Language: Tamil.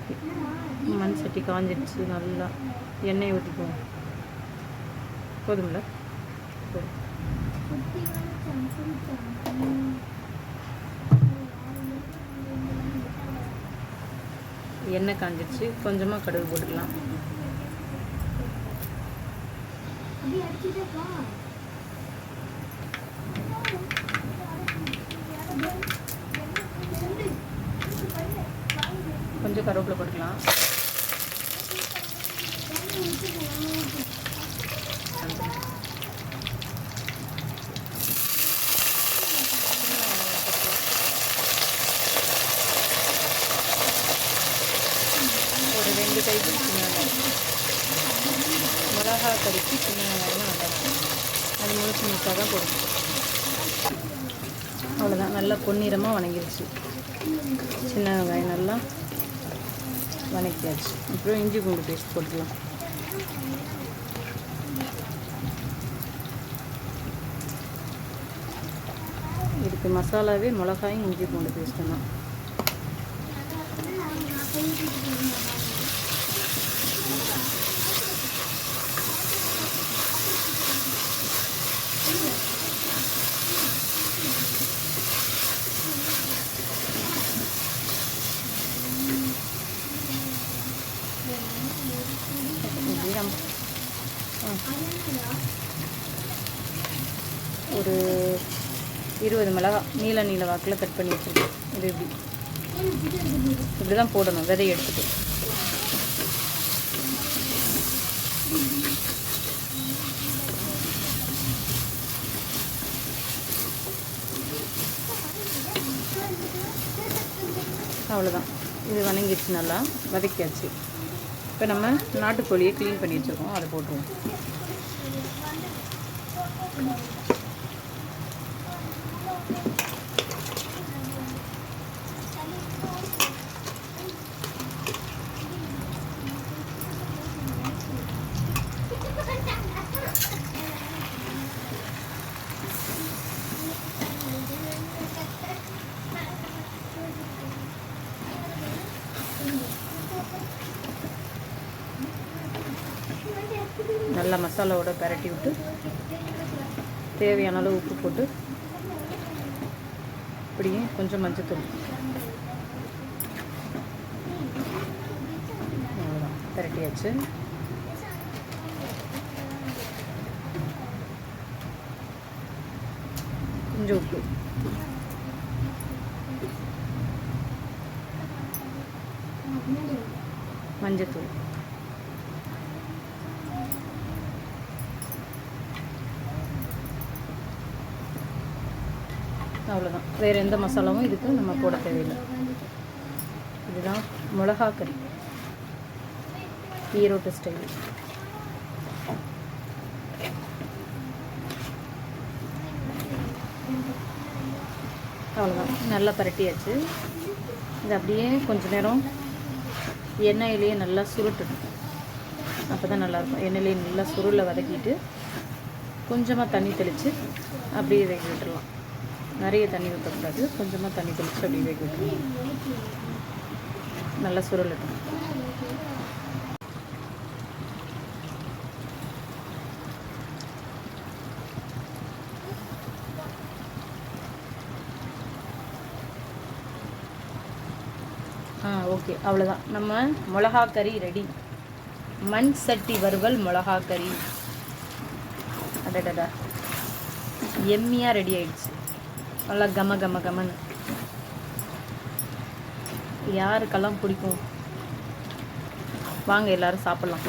ஓகே, மண் சட்டி காஞ்சிடுச்சு. நல்லா எண்ணெய் ஊற்றிக்குவோம். போதும்ல? போதும். எண்ணெய் காஞ்சிடுச்சு. கொஞ்சமாக கடுகு போட்டுக்கலாம். கொஞ்சம் கருவேப்பிலை போட்டுக்கலாம். ஒரு 2 கைப்பிடி சின்ன வெங்காயம். மிளகா கறிக்கு சின்ன வெங்காயம் நல்லாயிருக்கும். அது முழுக்க முழுக்காக தான் போடணும். அவ்வளோதான். நல்லா பொன்னிறமாக வணங்கிடுச்சு. சின்ன வெங்காயம் நல்லா வணக்கியாச்சு. அப்புறம் இஞ்சி பூண்டு பேஸ்ட் போட்டுக்கலாம். இதுக்கு மசாலாவே மிளகாயும் இஞ்சி பூண்டு பேஸ்ட்டு தான். ஒரு 20 மிளகாய் நீல வாக்கில் கட் பண்ணி வச்சுருக்கேன். இது இப்படி தான் போடணும், விதையை எடுத்துட்டு. அவ்வளோதான். இது வணங்கிடுச்சு, நல்லா வதக்கியாச்சு. இப்போ நம்ம நாட்டுக்கோழியை க்ளீன் பண்ணி வச்சுருக்கோம், அதை போட்டுருவோம். நல்லா மசாலாவோட பரட்டி விட்டு தேவையான அளவு உப்பு போட்டு இப்படியே கொஞ்சம் மஞ்சத்தூள், அவ்வளோதான், பரட்டியாச்சு. கொஞ்சம் உப்பு, மஞ்சத்தூள், அவ்வளோதான். வேறு எந்த மசாலாவும் இதுக்கு நம்ம போட தேவையில்லை. இதுதான் மிளகா கறி, ஈரோட்டு ஸ்டைல். அவ்வளோதான், நல்லா பரட்டியாச்சு. இது அப்படியே கொஞ்சம் நேரம் எண்ணெயிலேயே நல்லா சுருட்டணும். அப்போ தான் நல்லாயிருக்கும். எண்ணெயிலேயே நல்லா சுருளை வதக்கிட்டு கொஞ்சமாக தண்ணி தெளித்து அப்படியே வேக விட்டுடலாம். நிறைய தண்ணி ஊற்றக்கூடாது, கொஞ்சமாக தண்ணி தெளித்து அப்படியே வேக விட்டுருலாம். நல்லா சுருளட்டும். ஓகே, அவ்வளோதான். நம்ம மிளகா கறி ரெடி. மண் சட்டி வறுவல் மிளகா கறி. அடடா, எம்மியாக ரெடி ஆயிடுச்சு. நல்லா கம கம கமன்னு. யாருக்கெல்லாம் பிடிக்கும்? வாங்க எல்லோரும் சாப்பிட்லாம்.